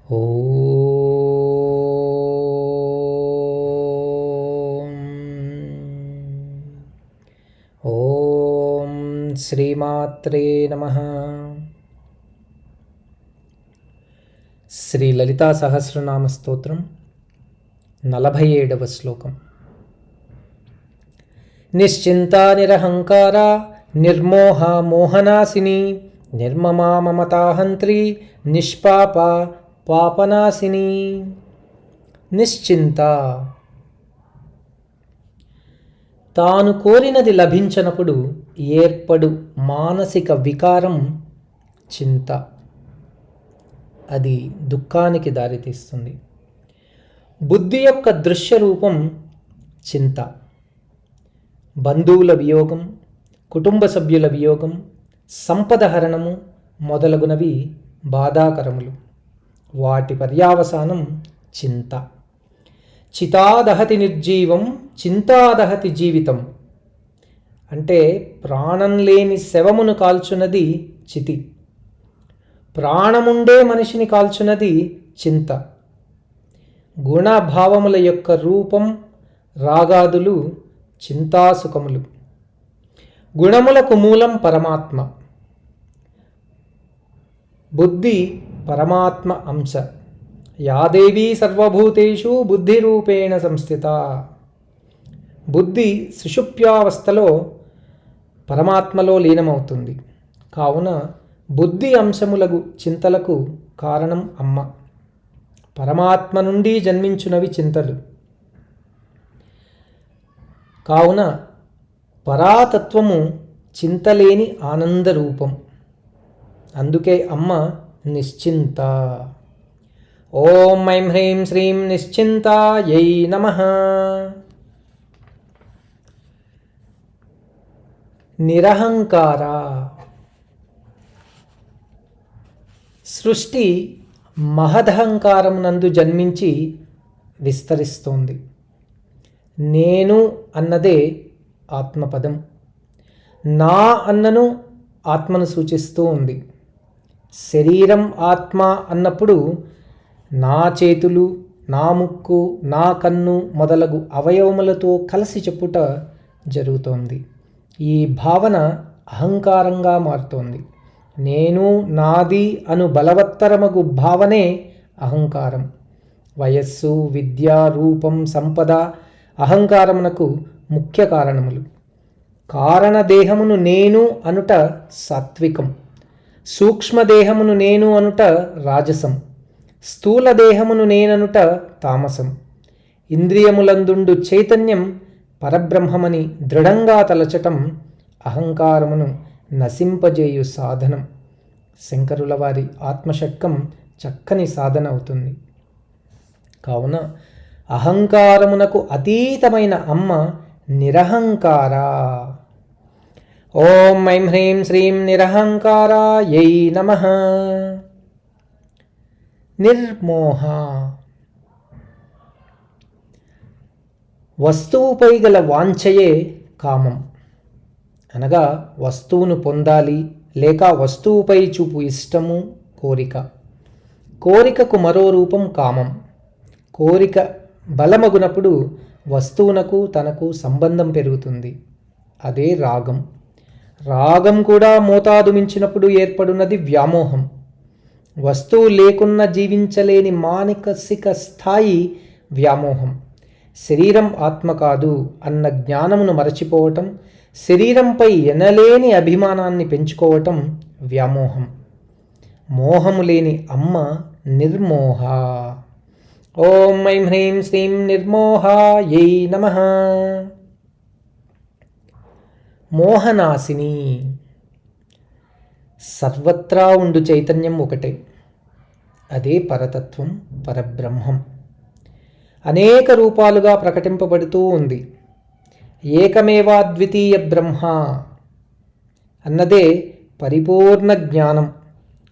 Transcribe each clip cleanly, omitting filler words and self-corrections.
ఓం ఓం శ్రీమాత్రే నమః. శ్రీ లలితా సహస్రనామ స్తోత్రం 47వ శ్లోకం. నిశ్చింతా నిరహంకార నిర్మోహ మోహనాశిని నిర్మమా మమతాహంత్రి నిష్పాప పాపనాశిని. నిశ్చింత, తాను కోరినది లభించనప్పుడు ఏర్పడు మానసిక వికారం చింత. అది దుఃఖానికి దారితీస్తుంది. బుద్ధి యొక్క దృశ్య రూపం చింత. బంధువుల వియోగం, కుటుంబ సభ్యుల వియోగం, సంపద హరణము మొదలగునవి బాధాకరములు. వాటి పర్యావసానం చింత. చితాదహతి నిర్జీవం చింతాదహతి జీవితం. అంటే ప్రాణం లేని శవమును కాల్చున్నది చితి, ప్రాణముండే మనిషిని కాల్చున్నది చింత. గుణభావముల యొక్క రూపం రాగాదులు చింతాసుఖములు. గుణములకు మూలం పరమాత్మ. బుద్ధి పరమాత్మ అంశ. యాదేవీ సర్వభూతేషు బుద్ధిరూపేణ సంస్థిత. బుద్ధి సుషుప్త్యావస్థలో పరమాత్మలో లీనమవుతుంది. కావున బుద్ధి అంశములగు చింతలకు కారణం అమ్మ. పరమాత్మ నుండి జన్మించునవి చింతలు. కావున పరాతత్వము చింతలేని ఆనందరూపం. అందుకే అమ్మ నిశ్చింత. ఓం ఐం హ్రీం శ్రీం నిశ్చింతాయై నమః. నిరహంకార. సృష్టి మహదహంకారం నందు జన్మించి విస్తరిస్తోంది. నేను అన్నదే ఆత్మపదం. నా అన్నను ఆత్మను సూచిస్తూ ఉంది. శరీరం ఆత్మ అన్నప్పుడు నా చేతులు, నా ముక్కు, నా కన్ను మొదలగు అవయవములతో కలిసి చెప్పుట జరుగుతోంది. ఈ భావన అహంకారంగా మారుతోంది. నేను, నాది అను బలవత్తరమగు భావనే అహంకారం. వయస్సు, విద్య, రూపం, సంపద అహంకారమునకు ముఖ్య కారణములు. కారణదేహమును నేను అనుట సాత్వికం. సూక్ష్మదేహమును నేను అనుట రాజసం. స్థూల దేహమును నేననుట తామసం. ఇంద్రియములందుండు చైతన్యం పరబ్రహ్మమని దృఢంగా తలచటం అహంకారమును నశింపజేయు సాధనం. శంకరుల వారి ఆత్మషట్కం చక్కని సాధన అవుతుంది. కావున అహంకారమునకు అతీతమైన అమ్మ నిరహంకార. ఓం ఐం హ్రీం శ్రీం నిరహంకారాయై నమః. నిర్మోహ. వస్తువుపై గల వాంఛయే కామం. అనగా వస్తువును పొందాలి లేక వస్తువుపై చూపు ఇష్టము కోరిక. కోరికకు మరో రూపం కామం. కోరిక బలమగునప్పుడు వస్తువునకు తనకు సంబంధం పెరుగుతుంది. అదే రాగం. రాగం కూడా మోతాదు మించినప్పుడు ఏర్పడున్నది వ్యామోహం. వస్తువు లేకున్నా జీవించలేని మానసిక స్థాయి వ్యామోహం. శరీరం ఆత్మ కాదు అన్న జ్ఞానమును మరచిపోవటం, శరీరంపై ఎనలేని అభిమానాన్ని పెంచుకోవటం వ్యామోహం. మోహము లేని అమ్మ నిర్మోహ. ఓం ఐం హ్రీం శ్రీం నిర్మోహాయై నమః. మోహనాశిని. సర్వత్రా ఉండు చైతన్యం ఒకటే. అదే పరతత్వం, పరబ్రహ్మం. అనేక రూపాలుగా ప్రకటింపబడుతూ ఉంది. ఏకమేవాద్వితీయ బ్రహ్మ అన్నదే పరిపూర్ణ జ్ఞానం,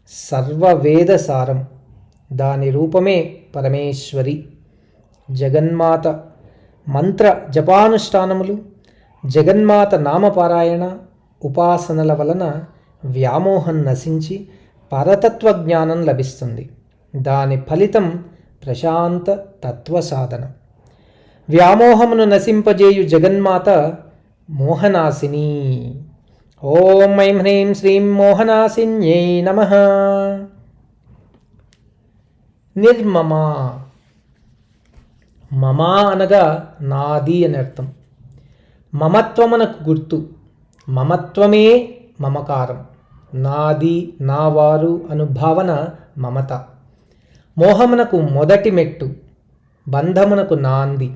సర్వవేదసారం. దాని రూపమే పరమేశ్వరి. జగన్మాత మంత్ర జపానుష్ఠానములు, జగన్మాత నామపారాయణ, ఉపాసనల వలన వ్యామోహం నశించి పరతత్వ జ్ఞానం లభిస్తుంది. దాని ఫలితం ప్రశాంత తత్వ సాధన. వ్యామోహమును నశింపజేయు జగన్మాత మోహనాశిని. ఓం ఐం హ్రీం శ్రీం మోహనాశిన్యై నమః. నిర్మమ. మమ అనగా నాది అని అర్థం. మమత్వమునకు గుర్తు. మమత్వమే మమకారం. నాది, నావారు అను భావన మమత. మోహమునకు మొదటి మెట్టు, బంధమునకు నాంది,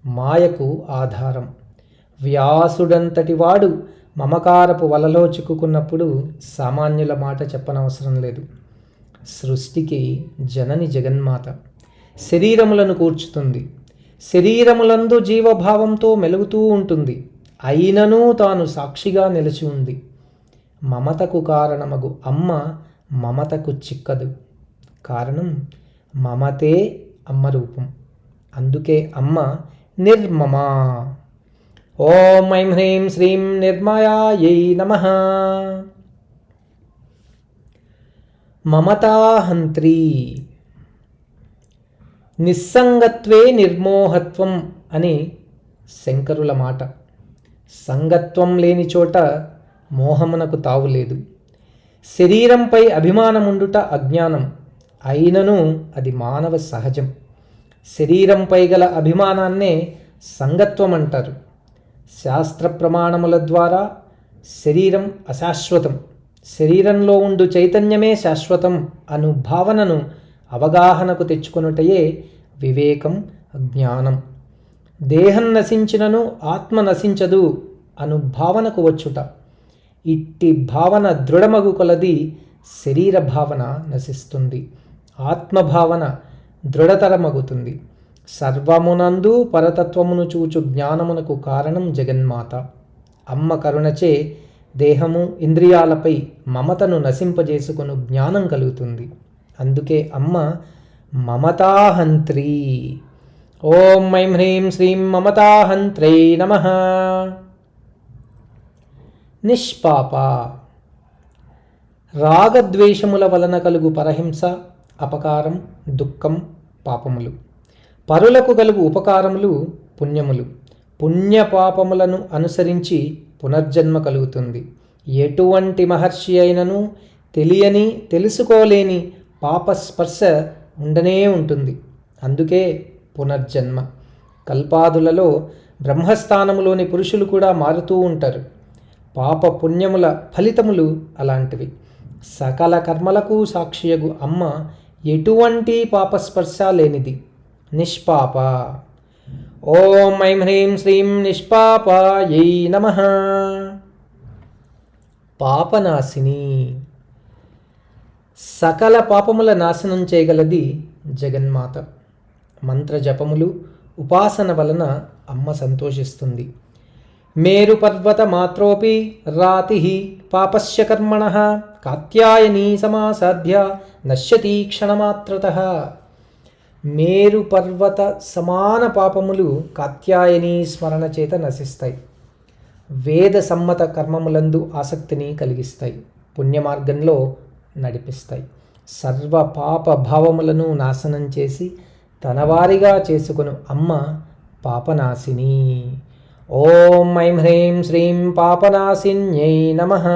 మాయకు ఆధారం. వ్యాసుడంతటి వాడు మమకారపు వలలో చిక్కుకున్నప్పుడు సామాన్యుల మాట చెప్పనవసరం లేదు. సృష్టికి జనని జగన్మాత. శరీరములను కూర్చుతుంది. శరీరములందు జీవభావంతో మెలుగుతూ ఉంటుంది. అయినను తాను సాక్షిగా నిలిచి ఉంది. మమతకు కారణమగు అమ్మ మమతకు చిక్కదు. కారణం మమతే అమ్మ రూపం. అందుకే అమ్మ నిర్మమ. ఓం ఐం హ్రీం శ్రీం నిర్మయాయై నమః. మమతాహంత్రి. నిస్సంగత్వే నిర్మోహత్వం అని శంకరుల మాట. సంగత్వం లేని చోట మోహమునకు తావులేదు. శరీరంపై అభిమానముండుట అజ్ఞానం. అయినను అది మానవ సహజం. శరీరంపై గల అభిమానాన్నే సంగత్వం అంటారు. శాస్త్ర ప్రమాణముల ద్వారా శరీరం అశాశ్వతం, శరీరంలో ఉండు చైతన్యమే శాశ్వతం అను భావనను అవగాహనకు తెచ్చుకొనుటయే వివేకం, జ్ఞానం. దేహం నశించినను ఆత్మ నశించదు అను భావనకు వచ్చుట. ఇట్టి భావన దృఢమగు కొలది శరీర భావన నశిస్తుంది, ఆత్మభావన దృఢతరమగుతుంది. సర్వమునందు పరతత్వమును చూచు జ్ఞానమునకు కారణం జగన్మాత. అమ్మ కరుణచే దేహము, ఇంద్రియాలపై మమతను నశింపజేసుకుని జ్ఞానం కలుగుతుంది. అందుకే అమ్మ మమతాహంత్రి. ఓం ఐం హ్రీం శ్రీం మమతాహంత్రై నమః. నిష్పాప. రాగద్వేషముల వలన కలుగు పరహింస, అపకారం, దుఃఖం పాపములు. పరులకు కలుగు ఉపకారములు పుణ్యములు. పుణ్యపాపములను అనుసరించి పునర్జన్మ కలుగుతుంది. ఎటువంటి మహర్షి అయినను తెలియని, తెలుసుకోలేని పాపస్పర్శ ఉండనే ఉంటుంది. అందుకే పునర్జన్మ. కల్పాదులలో బ్రహ్మస్థానములోని పురుషులు కూడా మారుతూ ఉంటారు. పాప పుణ్యముల ఫలితములు అలాంటివి. సకల కర్మలకు సాక్షియగు అమ్మ ఎటువంటి పాపస్పర్శ లేనిది, నిష్పాప. ఓం ఐం హ్రీం శ్రీం నిష్పాపాయై నమః. పాపనాశిని. సకల పాపముల నాశనం చేయగలది జగన్మాత. మంత్రజపములు, ఉపాసన వలన అమ్మ సంతోషిస్తుంది. మేరు పర్వత మాత్రోపి రాతి పాపస్య కర్మణః కాత్యాయనీ సమాసాధ్య నశ్యతి క్షణమాత్రతః. మేరు పర్వత సమాన పాపములు కాత్యాయనీ స్మరణ చేత నశిస్తాయి. వేద సమ్మత కర్మములందు ఆసక్తిని కలిగిస్తాయి, పుణ్యమార్గంలో నడిపిస్తాయి. సర్వ పాప భావములను నాశనం చేసి తనవారిగా చేసుకును అమ్మ పాపనాశిని. ఓం ఐం హ్రీం శ్రీం పాపనాశిన్యై నమః.